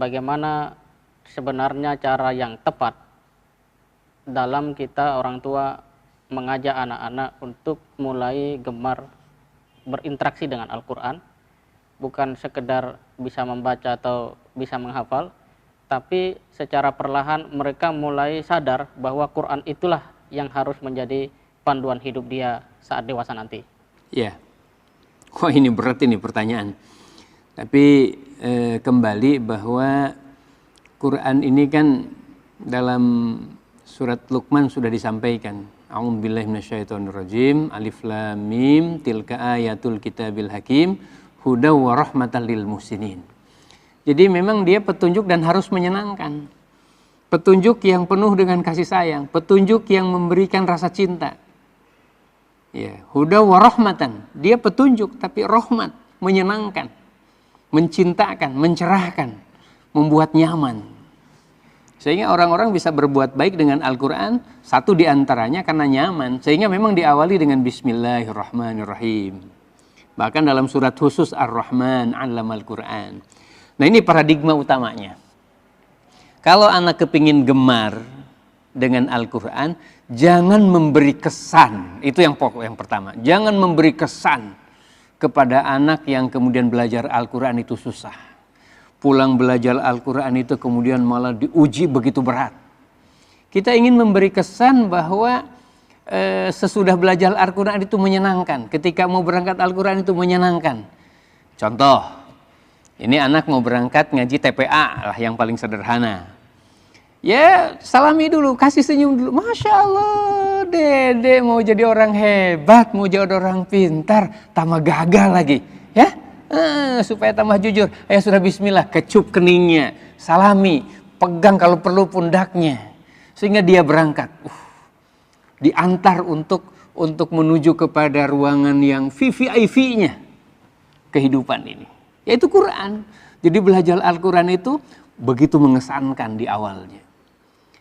bagaimana sebenarnya cara yang tepat dalam kita orang tua mengajak anak-anak untuk mulai gemar berinteraksi dengan Al-Quran, bukan sekedar bisa membaca atau bisa menghafal, tapi secara perlahan mereka mulai sadar bahwa Quran itulah yang harus menjadi panduan hidup dia saat dewasa nanti. Ya, wah ini berat ini pertanyaan. Tapi kembali bahwa Quran ini kan dalam surat Luqman sudah disampaikan. A'udzubillahi minasyaitonirrajim. Alif lam mim tilka ayatul kitabil hakim hudaw wa rahmatan lil muhsinin. Jadi memang dia petunjuk dan harus menyenangkan. Petunjuk yang penuh dengan kasih sayang, petunjuk yang memberikan rasa cinta. Ya, hudaw wa rahmatan. Dia petunjuk tapi rahmat, menyenangkan, mencintakan, mencerahkan, membuat nyaman. Sehingga orang-orang bisa berbuat baik dengan Al-Quran, satu diantaranya karena nyaman. Sehingga memang diawali dengan Bismillahirrahmanirrahim. Bahkan dalam surat khusus Ar-Rahman, 'Allamal Quran. Nah ini paradigma utamanya. Kalau anak kepingin gemar dengan Al-Quran, jangan memberi kesan. Itu yang pokok yang pertama. Jangan memberi kesan kepada anak yang kemudian belajar Al-Quran itu susah. Pulang belajar Al-Quran itu kemudian malah diuji begitu berat. Kita ingin memberi kesan bahwa sesudah belajar Al-Quran itu menyenangkan. Ketika mau berangkat Al-Quran itu menyenangkan. Contoh, ini anak mau berangkat ngaji TPA lah yang paling sederhana. Ya salami dulu, kasih senyum dulu. Masya Allah, dede mau jadi orang hebat, mau jadi orang pintar, tambah gagal lagi. Ya, supaya tambah jujur. Ya sudah bismillah, kecup keningnya, salami, pegang kalau perlu pundaknya. Sehingga dia berangkat. Diantar untuk menuju kepada ruangan yang VVIP-nya kehidupan ini. Yaitu Quran. Jadi belajar Al-Quran itu begitu mengesankan di awalnya.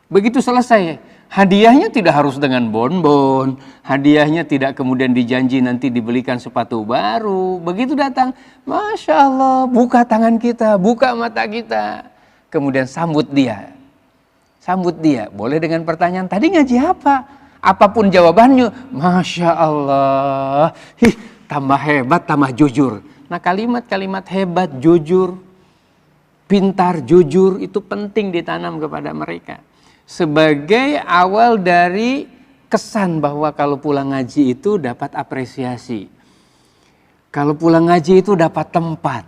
Begitu selesai, hadiahnya tidak harus dengan bonbon, hadiahnya tidak kemudian dijanji nanti dibelikan sepatu baru. Begitu datang, Masya Allah, buka tangan kita, buka mata kita. Kemudian sambut dia. Sambut dia, boleh dengan pertanyaan, tadi ngaji apa? Apapun jawabannya, Masya Allah, tambah hebat, tambah jujur. Nah kalimat-kalimat hebat, jujur, pintar, jujur itu penting ditanam kepada mereka. Sebagai awal dari kesan bahwa kalau pulang ngaji itu dapat apresiasi. Kalau pulang ngaji itu dapat tempat.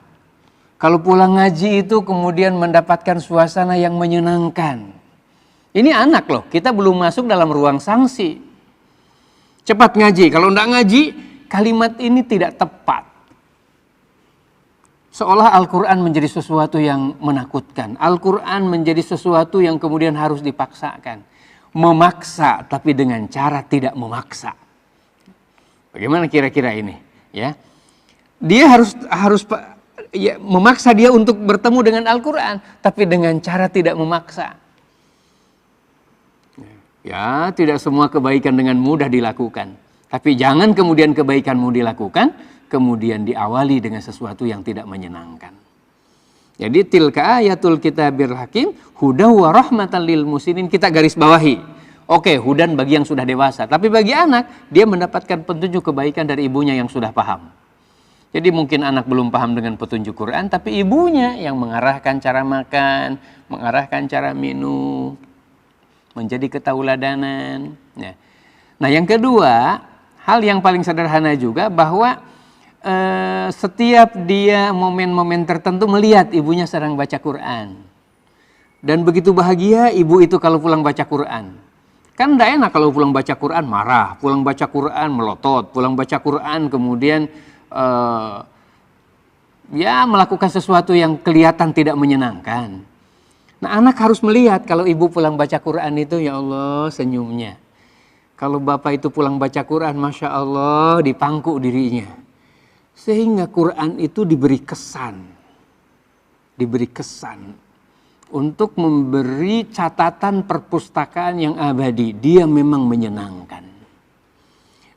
Kalau pulang ngaji itu kemudian mendapatkan suasana yang menyenangkan. Ini anak loh, kita belum masuk dalam ruang sanksi. Cepat ngaji, kalau enggak ngaji, kalimat ini tidak tepat. Seolah Al-Quran menjadi sesuatu yang menakutkan. Al-Quran menjadi sesuatu yang kemudian harus dipaksakan. Memaksa tapi dengan cara tidak memaksa. Bagaimana kira-kira ini? Ya, dia harus ya, memaksa dia untuk bertemu dengan Al-Quran, tapi dengan cara tidak memaksa. Ya, tidak semua kebaikan dengan mudah dilakukan. Tapi jangan kemudian kebaikanmu dilakukan, kemudian diawali dengan sesuatu yang tidak menyenangkan. Jadi tilka ayatul kitabil hakim hudaw wa rahmatan lil muhsinin, kita garis bawahi. Oke, hudan bagi yang sudah dewasa, tapi bagi anak dia mendapatkan petunjuk kebaikan dari ibunya yang sudah paham. Jadi mungkin anak belum paham dengan petunjuk Quran, tapi ibunya yang mengarahkan cara makan, mengarahkan cara minum, menjadi ketauladanan. Nah, yang kedua, hal yang paling sederhana juga bahwa setiap dia momen-momen tertentu melihat ibunya sedang baca Quran. Dan begitu bahagia ibu itu kalau pulang baca Quran. Kan tidak enak kalau pulang baca Quran marah, pulang baca Quran melotot, pulang baca Quran kemudian ya melakukan sesuatu yang kelihatan tidak menyenangkan. Nah anak harus melihat kalau ibu pulang baca Quran itu ya Allah senyumnya. Kalau bapak itu pulang baca Quran Masya Allah dipangku dirinya. Sehingga Quran itu diberi kesan untuk memberi catatan perpustakaan yang abadi. Dia memang menyenangkan.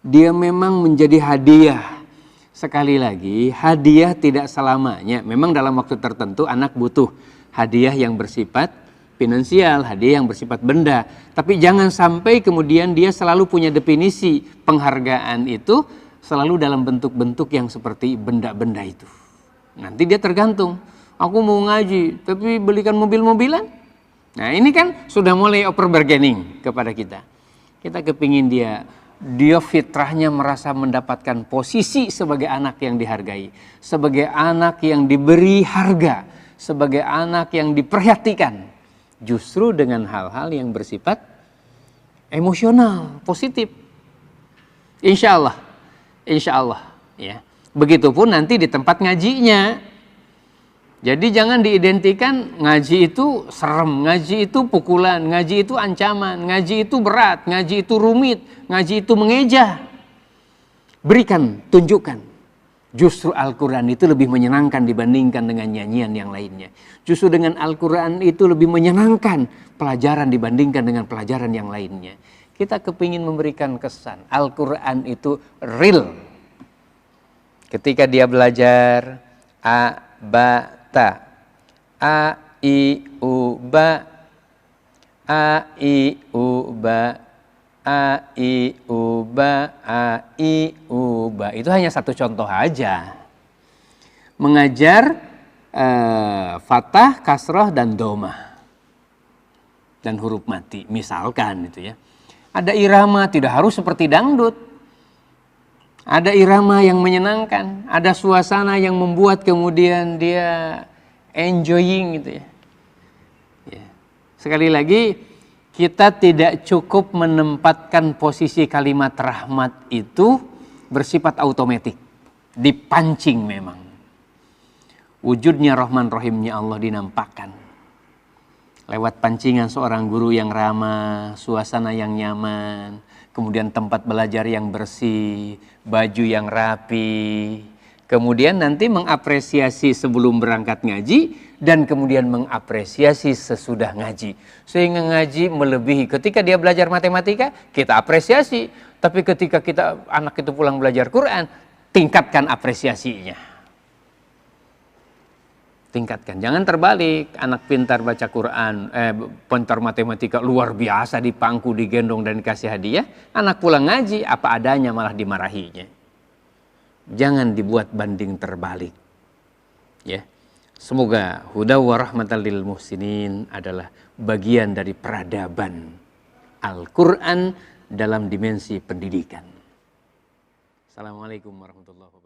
Dia memang menjadi hadiah. Sekali lagi, hadiah tidak selamanya. Memang dalam waktu tertentu anak butuh hadiah yang bersifat finansial, hadiah yang bersifat benda. Tapi jangan sampai kemudian dia selalu punya definisi penghargaan itu selalu dalam bentuk-bentuk yang seperti benda-benda itu. Nanti dia tergantung, aku mau ngaji tapi belikan mobil-mobilan. Nah ini kan sudah mulai over bargaining kepada kita. Kita kepingin dia fitrahnya merasa mendapatkan posisi sebagai anak yang dihargai, sebagai anak yang diberi harga, sebagai anak yang diperhatikan. Justru dengan hal-hal yang bersifat emosional, positif. Insya Allah, ya. Begitupun nanti di tempat ngajinya. Jadi jangan diidentikan ngaji itu serem, ngaji itu pukulan, ngaji itu ancaman, ngaji itu berat, ngaji itu rumit, ngaji itu mengeja. Berikan, tunjukkan. Justru Al-Quran itu lebih menyenangkan dibandingkan dengan nyanyian yang lainnya. Justru dengan Al-Quran itu lebih menyenangkan pelajaran dibandingkan dengan pelajaran yang lainnya. Kita kepingin memberikan kesan Al-Quran itu real. Ketika dia belajar A, Ba, Ta, A, I, U, Ba, A, I, U, Ba, A, I, U, Ba, A, I, U, Ba. Itu hanya satu contoh aja. Mengajar fathah, kasroh, dan domah. Dan huruf mati, misalkan itu ya. Ada irama, tidak harus seperti dangdut. Ada irama yang menyenangkan. Ada suasana yang membuat kemudian dia enjoying gitu ya. Sekali lagi, kita tidak cukup menempatkan posisi kalimat rahmat itu bersifat otomatik. Dipancing memang. Wujudnya Rahman Rahimnya Allah dinampakkan. Lewat pancingan seorang guru yang ramah, suasana yang nyaman, kemudian tempat belajar yang bersih, baju yang rapi. Kemudian nanti mengapresiasi sebelum berangkat ngaji dan kemudian mengapresiasi sesudah ngaji. Sehingga ngaji melebihi. Ketika dia belajar matematika, kita apresiasi. Tapi ketika anak itu pulang belajar Quran, tingkatkan apresiasinya. Tingkatkan. Jangan terbalik. Anak pintar baca Quran, pintar matematika luar biasa dipangku, digendong dan dikasih hadiah. Anak pulang ngaji apa adanya malah dimarahinya. Jangan dibuat banding terbalik. Ya. Semoga huda wa rahmatan lil muhsinin adalah bagian dari peradaban Al-Quran dalam dimensi pendidikan. Assalamualaikum warahmatullahi wabarakatuh.